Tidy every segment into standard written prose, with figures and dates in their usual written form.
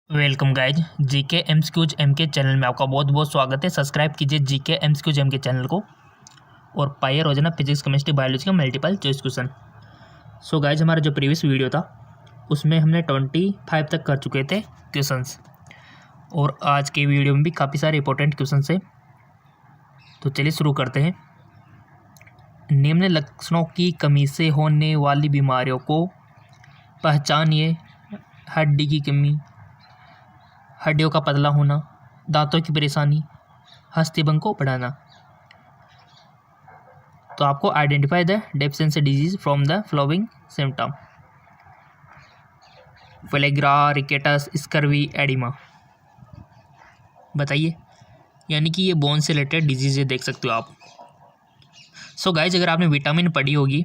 Welcome guys GK MCQs MK channel में आपका बहुत बहुत स्वागत है। सब्सक्राइब कीजिए जीके एमसीक्यूज एमके चैनल को और पाइए रोजाना फिजिक्स केमिस्ट्री बायोलॉजी का multiple choice question. So guys हमारा जो प्रीवियस वीडियो था उसमें हमने 25 तक कर चुके थे क्वेश्चंस और आज के वीडियो में भी काफ़ी सारे इंपॉर्टेंट क्वेश्चन है। तो चलिए शुरू करते हैं। निम्न लक्षणों की कमी से होने वाली बीमारियों को पहचानिए। हड्डी की कमी, हड्डियों का पतला होना, दांतों की परेशानी, हस्तीभंग को बढ़ाना। तो आपको identify the deficiency disease from the flowing symptom. Pellagra, rickets, scurvy, oedema. बताइए, यानी कि ये बोन से रिलेटेड डिजीज है, देख सकते हो आप। सो गाइज अगर आपने विटामिन पढ़ी होगी,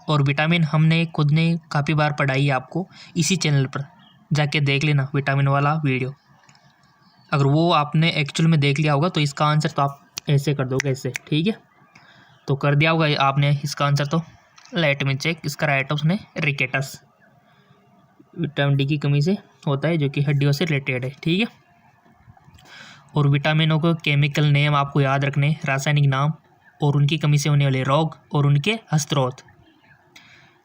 और विटामिन हमने खुद ने काफ़ी बार पढ़ाई है, आपको इसी चैनल पर जाके देख लेना विटामिन वाला वीडियो। अगर वो आपने एक्चुअल में देख लिया होगा तो इसका आंसर तो आप ऐसे कर दोगे, ऐसे, ठीक है। तो कर दिया होगा आपने इसका आंसर। तो लेट मी चेक, इसका राइट ऑप्शन है रिकेटस। विटामिन डी की कमी से होता है, जो कि हड्डियों से रिलेटेड है, ठीक है। और विटामिनों को केमिकल नेम आपको याद रखने, रासायनिक नाम और उनकी कमी से होने वाले रोग और उनके स्रोत,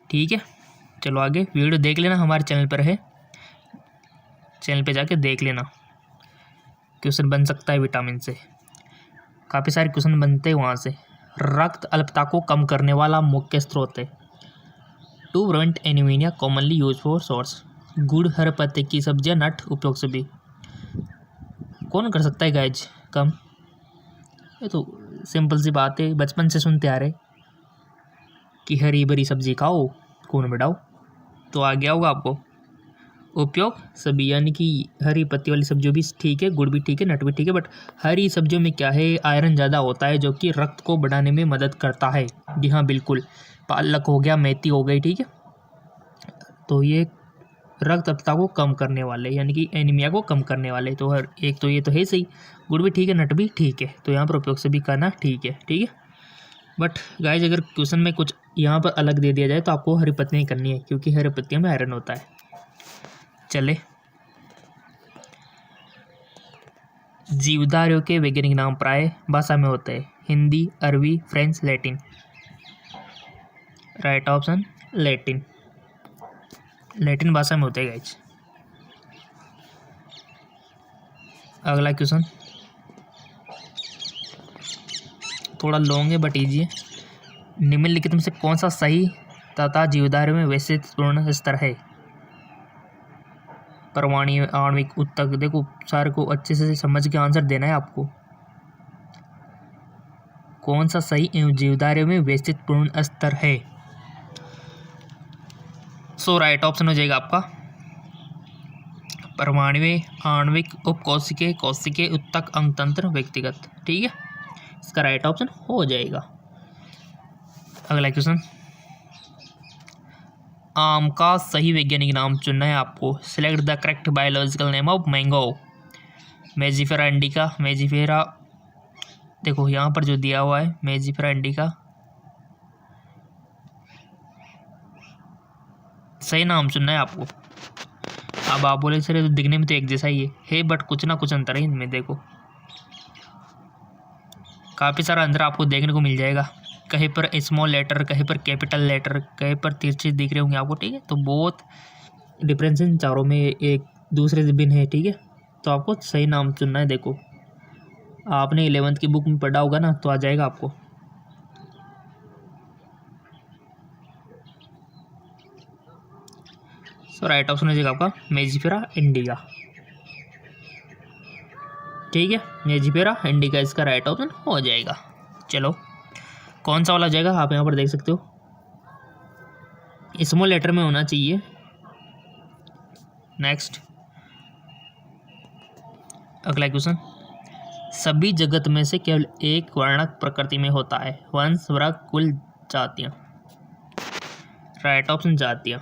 ठीक है। चलो आगे वीडियो देख लेना, हमारे चैनल पर है, चैनल पे जाके देख लेना। क्वेश्चन बन सकता है विटामिन से, काफ़ी सारे क्वेश्चन बनते हैं वहाँ से। रक्त अल्पता को कम करने वाला मुख्य स्रोत है। To prevent anaemia commonly use for source. गुड़, हरे पत्ते की सब्जियां, नट, उपयोग सभी। कौन कर सकता है गाइज कम? ये तो सिंपल सी बात है, बचपन से सुनते आ रहे कि हरी भरी सब्जी खाओ, खून बढ़ाओ। तो आ गया होगा आपको उपयोग सभी, यानी कि हरी पत्ती वाली सब्जियों भी ठीक है, गुड़ भी ठीक है, नट भी ठीक है, बट हरी सब्जियों में क्या है, आयरन ज़्यादा होता है, जो कि रक्त को बढ़ाने में मदद करता है। जी हाँ बिल्कुल, पालक हो गया, मेथी हो गई, ठीक है। तो ये रक्त अल्पता को कम करने वाले, यानी कि एनीमिया को कम करने वाले। तो हर एक तो ये तो है सही, गुड़ भी ठीक है, नट भी ठीक है, तो यहाँ पर उपयोग सभी करना ठीक है, ठीक है। बट गाइज अगर क्वेश्चन में कुछ यहाँ पर अलग दे दिया जाए तो आपको हरी पत्तियाँ करनी है, क्योंकि हरी पत्तियों में आयरन होता है। चले, जीवधारियों के वैज्ञानिक नाम प्राय भाषा में होते हैं। हिंदी, अरबी, French, Latin. Right option Latin. Latin भाषा में होते हैं गाइज। अगला क्वेश्चन थोड़ा लॉन्ग है बट इजी है। निम्नलिखित में से कौन सा सही तथा जीवधारियों में वैशिष्ट्यपूर्ण स्तर है? परमाणु, आणविक, ऊतक। देखो सारे को अच्छे से समझ के आंसर देना है आपको। कौन सा सही एवं जीवधारियों में वैशिष्ट्यपूर्ण स्तर है? सो राइट ऑप्शन हो जाएगा आपका परमाणु, आणविक, उपकोशिकीय, कोशिकीय, ऊतक, अंगतंत्र, व्यक्तिगत, ठीक है। इसका राइट ऑप्शन हो जाएगा। अगला क्वेश्चन, आम का सही वैज्ञानिक नाम चुनना है आपको। Select the correct biological name of mango. Mangifera indica, mangifera, देखो यहाँ पर जो दिया हुआ है मेजिफेरा इंडिका, सही नाम चुनना है आपको। अब आप बोले सर तो दिखने में तो एक जैसा ही है, बट कुछ ना कुछ अंतर है इनमें। देखो काफ़ी सारा अंतर आपको देखने को मिल जाएगा। कहीं पर स्मॉल लेटर, कहीं पर कैपिटल लेटर, कहीं पर तिरछे दिख रहे होंगे आपको, ठीक है। तो बहुत डिफरेंस इन चारों में एक दूसरे से भिन्न है, ठीक है। तो आपको सही नाम चुनना है। देखो आपने 11th की बुक में पढ़ा होगा ना, तो आ जाएगा आपको। सो राइट ऑप्शन हो जाएगा आपका मेजिफेरा इंडिका, ठीक है। मेजिफेरा इंडिका इसका राइट ऑप्शन हो जाएगा। चलो कौन सा वाला जाएगा आप यहाँ पर देख सकते हो, स्मॉल लेटर में होना चाहिए। नेक्स्ट, अगला क्वेश्चन, सभी जगत में से केवल एक वर्णक प्रकृति में होता है। वंश, वर्ग, कुल, जातियां। राइट ऑप्शन जातियां।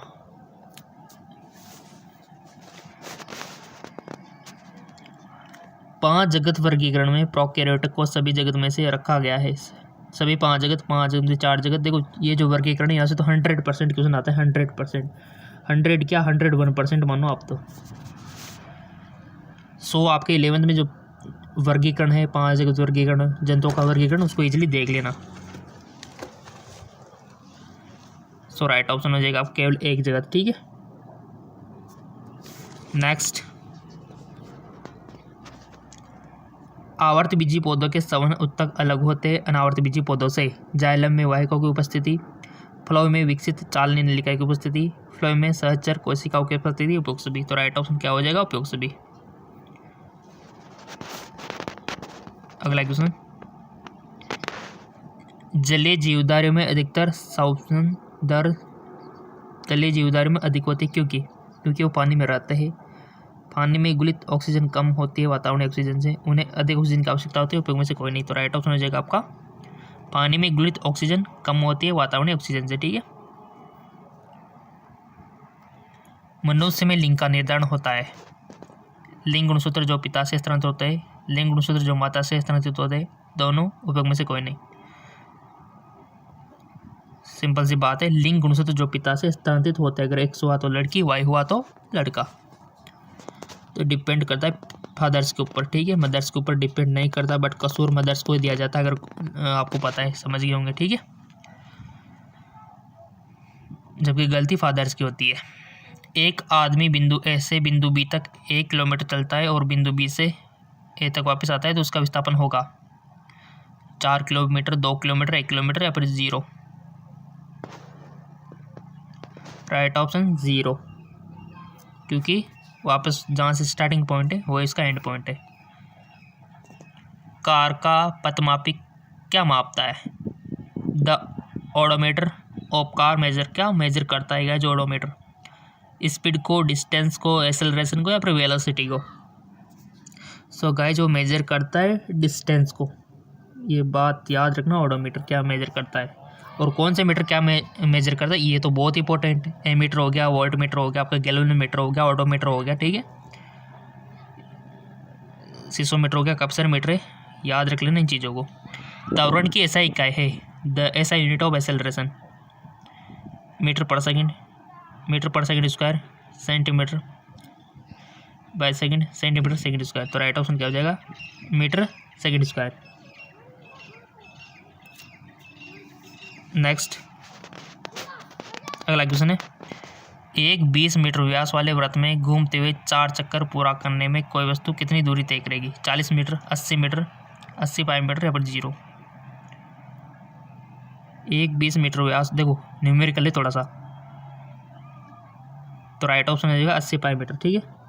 पांच जगत वर्गीकरण में प्रोकैरियोटिक को सभी जगत में से रखा गया है। सभी पांच जगत में से चार जगत। देखो ये जो वर्गीकरण है यहाँ से तो 100% क्वेश्चन आता है। 100%, 100 क्या 101% मानो आप तो। सो आपके 11th में जो वर्गीकरण है, 5 जगत वर्गीकरण, जंतुओं का वर्गीकरण, उसको इजीली देख लेना। सो राइट ऑप्शन हो जाएगा आप केवल एक जगत। ठीक है, नेक्स्ट, आवर्त बीजी पौधों के सवन उत्तक अलग होते हैं अनावर्त बीजी पौधों से। जाइलम में वाहिकाओं की उपस्थिति, फ्लोएम में विकसित चालनी नलिका की उपस्थिति, फ्लोएम में सहचर कोशिकाओं की उपस्थिति, उपयुक्त सभी। तो राइट ऑप्शन क्या हो जाएगा? उपयुक्त सभी। अगला क्वेश्चन, जलीय जीवधारियों में अधिकतर संवहन दर जलीय जीवधारियों में अधिक होती है, क्योंकि वो पानी में रहते हैं। पानी में घुलित ऑक्सीजन कम होती है वातावरणीय ऑक्सीजन से, उन्हें अधिक ऑक्सीजन की आवश्यकता होती है, उपयोग में से कोई नहीं। तो राइट ऑप्शन हो जाएगा आपका पानी में घुलित ऑक्सीजन कम होती है वातावरणीय ऑक्सीजन से। ठीक है, मनुष्य में लिंग का निर्धारण होता है। लिंग गुणसूत्र जो पिता से स्थानांतरित होते हैं, लिंग गुणसूत्र जो माता से स्थानांतरित होते हैं, दोनों, उपयोग में से कोई नहीं। सिंपल सी बात है, लिंग गुणसूत्र जो पिता से स्थानांतरित होते हैं, अगर X हुआ तो लड़की, Y हुआ तो लड़का। तो डिपेंड करता है फादर्स के ऊपर। ठीक है, मदर्स के ऊपर डिपेंड नहीं करता, बट कसूर मदर्स को ही दिया जाता है, अगर आपको पता है, समझ गए होंगे। ठीक है, जबकि गलती फादर्स की होती है। एक आदमी बिंदु ए से बिंदु बी तक 1 किलोमीटर चलता है और बिंदु बी से ए तक वापस आता है, तो उसका विस्थापन होगा 4 किलोमीटर, 2 किलोमीटर, 1 किलोमीटर या फिर 0। राइट ऑप्शन 0, क्योंकि वापस जहाँ से स्टार्टिंग पॉइंट है वो इसका एंड पॉइंट है। कार का पथमापी क्या मापता है? The odometer of car measure, क्या मेजर करता है जो ओडोमीटर? स्पीड को, डिस्टेंस को, एक्सेलरेशन को या फिर वेलोसिटी को? सो गाइस, जो मेजर करता है डिस्टेंस को, ये बात याद रखना। ओडोमीटर क्या मेजर करता है और कौन से मीटर क्या मेजर करता है, ये तो बहुत इंपॉर्टेंट है। एमीटर हो गया, वोल्ट मीटर हो गया, आपका गैल्वेनोमीटर हो गया, ऑडोमीटर हो गया। ठीक है, सीसोमीटर हो गया, कप्सर मीटर है, याद रख लेना इन चीज़ों को। त्वरण की ऐसा इकाई है, the SI unit of acceleration, metre per second, metre per second square, centimetre by second, centimetre second square. तो राइट ऑप्शन क्या हो जाएगा? Metre second square. नेक्स्ट, अगला क्वेश्चन है, एक 20 मीटर व्यास वाले वृत्त में घूमते हुए 4 चक्कर पूरा करने में कोई वस्तु कितनी दूरी तय करेगी? 40 मीटर, 80 मीटर, 80 पाई मीटर या फिर 0? एक 20 मीटर व्यास, देखो न्यूमेरिकल है थोड़ा सा, तो राइट ऑप्शन हो जाएगा 80 पाई मीटर। ठीक है,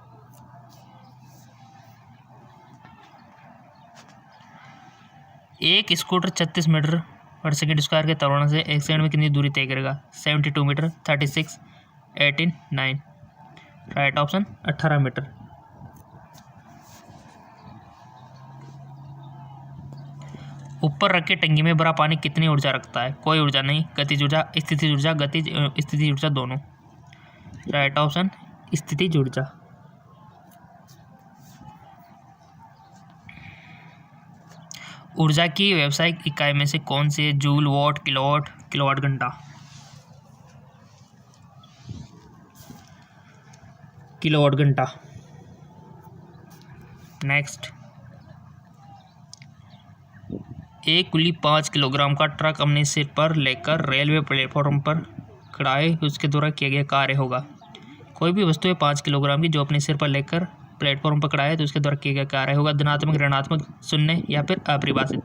एक scooter 36 metre per second square के त्वरण से 1 सेकंड में कितनी दूरी तय करेगा? 72 मीटर, 36, 18, 9। Right option 18 metre. ऊपर रखे टंकी में भरा पानी कितनी ऊर्जा रखता है? कोई ऊर्जा नहीं, गतिज ऊर्जा, स्थितिज ऊर्जा, स्थितिज ऊर्जा दोनों। राइट ऑप्शन स्थितिज ऊर्जा। ऊर्जा की व्यावसायिक इकाई में से कौन सी है? जूल, वॉट, किलोवाट, किलोवाट घंटा? किलोवाट घंटा। नेक्स्ट, एक कुली 5 किलोग्राम का ट्रक अपने सिर पर लेकर रेलवे प्लेटफॉर्म पर खड़ा है, उसके द्वारा किया गया कार्य होगा। कोई भी वस्तु है 5 किलोग्राम की जो अपने सिर पर लेकर प्लेटफॉर्म पर खड़ा है, तो उसके द्वारा किया गया कार्य होगा धनात्मक, ऋणात्मक, शून्य या फिर अपरिभाषित।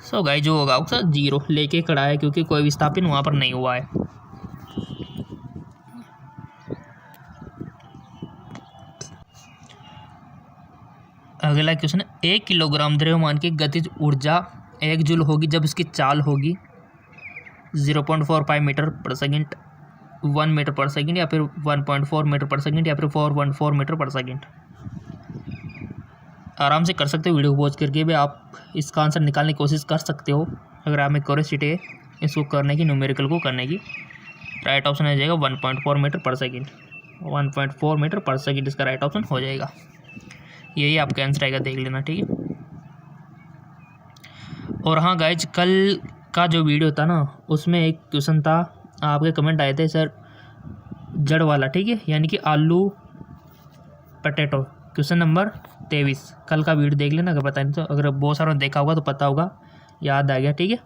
सो गाइस, जो होगा उसका 0 लेके खड़ा है, क्योंकि कोई विस्थापन वहाँ पर नहीं हुआ है। अगला क्वेश्चन है, 1 किलोग्राम द्रव्यमान की गतिज ऊर्जा 1 जूल होगी जब इसकी चाल होगी 0.45 metre per second, 1 metre per second या फिर 1.4 मीटर पर सेकंड या फिर 414 मीटर पर सेकंड। आराम से कर सकते हो, वीडियो को पॉज करके भी आप इसका आंसर निकालने की कोशिश कर सकते हो, अगर आप में क्यूरियोसिटी है इसको करने की, न्यूमेरिकल को करने की। राइट ऑप्शन हो जाएगा 1.4 metre per second, 1.4 metre per second इसका राइट ऑप्शन हो जाएगा। यही आपका आंसर आएगा, देख लेना। ठीक है, और हाँ गाइज, कल का जो वीडियो था ना, उसमें एक क्वेश्चन था, आपके कमेंट आए थे सर जड़ वाला। ठीक है, यानी कि आलू पटेटो। क्वेश्चन नंबर 23, कल का वीडियो देख लेना अगर पता नहीं तो, अगर बहुत सारों ने देखा होगा तो पता होगा, याद आ गया, ठीक है।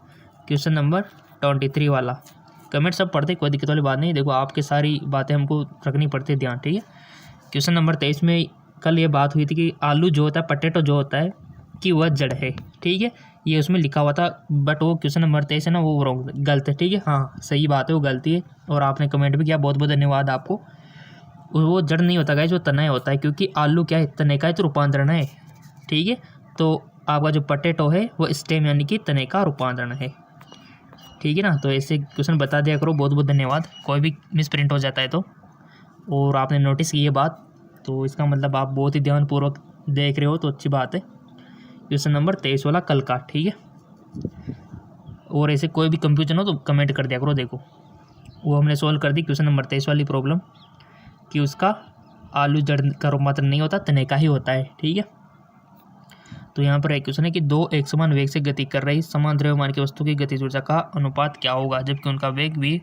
क्वेश्चन नंबर 23 वाला, कमेंट सब पढ़ते, कोई दिक्कत वाली बात नहीं, देखो आपके सारी बातें हमको रखनी पड़ती है ध्यान, ठीक है। क्वेश्चन नंबर 23 में कल ये बात हुई थी कि आलू जो होता है, पटेटो जो होता है कि वह जड़ है, ठीक है, ये उसमें लिखा हुआ था, बट वो क्वेश्चन नंबर 23 है ना, वो रॉन्ग, गलत है, ठीक है। हाँ सही बात है, वो गलती है, और आपने कमेंट भी किया, बहुत बहुत धन्यवाद आपको। वो जड़ नहीं होता गाइस, वो तना होता है, क्योंकि आलू क्या है, तने का है तो रूपांतरण है, ठीक है। तो आपका जो पटेटो है वो स्टेम यानी कि तने का रूपांतरण है, ठीक है ना। तो ऐसे क्वेश्चन बता दिया करो, बहुत बहुत धन्यवाद। कोई भी मिस प्रिंट हो जाता है तो, और आपने नोटिस की ये बात, तो इसका मतलब आप बहुत ही ध्यानपूर्वक देख रहे हो, तो अच्छी बात है। क्वेश्चन नंबर 23 वाला कल का, ठीक है। और ऐसे कोई भी कंफ्यूजन हो तो कमेंट कर दिया करो, देखो वो हमने सॉल्व कर दी क्वेश्चन नंबर 23 वाली प्रॉब्लम, कि उसका आलू जड़ का रूपांतरण नहीं होता, तने का ही होता है, ठीक है। तो यहाँ पर एक क्वेश्चन है कि दो एक समान वेग से गति कर रही समान द्रव्यमान की वस्तु की गतिज ऊर्जा का अनुपात क्या होगा जबकि उनका वेग v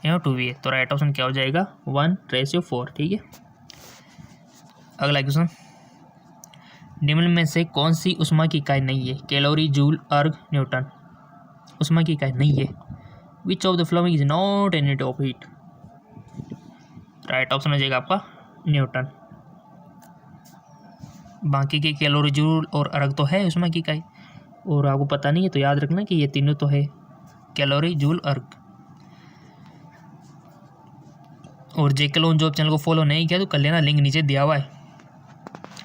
या 2v है। तो राइट ऑप्शन क्या हो जाएगा, 1:4, ठीक है। अगला क्वेश्चन, निम्न में से कौन सी ऊष्मा की इकाई नहीं है, कैलोरी, जूल, अर्ग, न्यूटन। ऊष्मा की इकाई नहीं है, which of the following is not an unit of heat. Right option हो जाएगा आपका न्यूटन। बाकी के कैलोरी, जूल और अर्ग तो है ऊष्मा की इकाई, और आपको पता नहीं है तो याद रखना कि ये तीनों तो है, कैलोरी, जूल, अर्ग। और जेके लोन जो चैनल को फॉलो नहीं किया तो कर लेना, लिंक नीचे दिया हुआ है,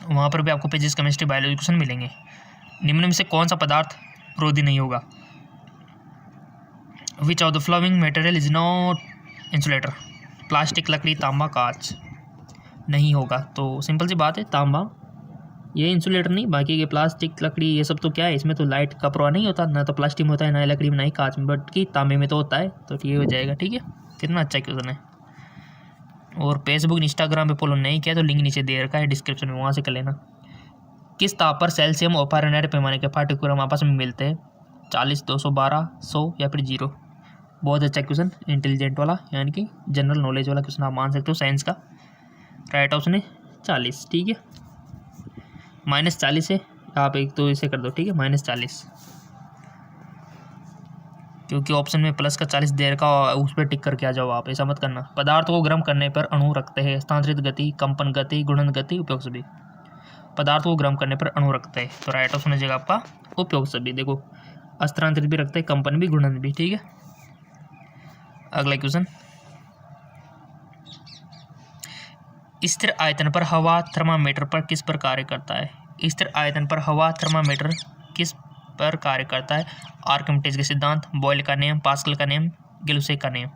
वहाँ पर भी आपको फिजिक्स, केमिस्ट्री, बायोलॉजी क्वेश्चन मिलेंगे। निम्न में से कौन सा पदार्थ रोधी नहीं होगा, which of the following material is not insulator. Plastic, लकड़ी, तांबा, कांच नहीं होगा, तो सिंपल सी बात है तांबा, ये इंसुलेटर नहीं। बाकी के प्लास्टिक, लकड़ी, ये सब तो क्या है, इसमें तो लाइट का प्रवाह नहीं होता, ना तो प्लास्टिक में होता है, ना लकड़ी में, ना ही कांच में, बट कि तांबे में तो होता है, तो ये हो जाएगा, ठीक है। कितना अच्छा क्वेश्चन है। और फेसबुक, इंस्टाग्राम पे फॉलो नहीं किया तो लिंक नीचे दे रखा है डिस्क्रिप्शन में, वहाँ से कर लेना। किस ताप पर सेल्सियम और फ़ारेनहाइट पैमाने के पाठ्यक्रम आपस में मिलते हैं, 40, 212, 100 या फिर 0। बहुत अच्छा क्वेश्चन, इंटेलिजेंट वाला, यानी कि जनरल नॉलेज वाला क्वेश्चन आप मान सकते हो, साइंस का। राइट ऑप्शन है 40, ठीक है। -40 है, आप एक तो इसे कर दो, ठीक है, -40, क्योंकि ऑप्शन में प्लस का 40 देर का, उस पर टिक करके आ जाओ आप, ऐसा मत करना। पदार्थ को गर्म करने पर अणु रखते हैं, स्थानांतरित गति, कंपन गति, गुणन गति, उपयोग सभी। पदार्थ को गर्म करने पर अणु रखते हैं, तो राइट ऑप्शन हो जाएगा आपका उपयोग सभी। देखो स्थानांतरित भी रखते हैं, कंपन भी, गुणन भी, ठीक है। अगला क्वेश्चन, स्थिर आयतन पर हवा थर्मामीटर पर किस पर कार्य करता है। स्थिर आयतन पर हवा थर्मामीटर किस पर कार्य करता है, आर्किमिडीज के सिद्धांत, बॉयल का नियम, पास्कल का नियम, गिलुसे का नियम।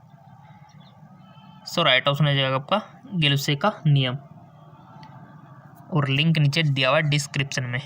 सो राइट ऑप्शन हो जाएगा आपका गिलुसे का नियम, और लिंक नीचे दिया हुआ है डिस्क्रिप्शन में।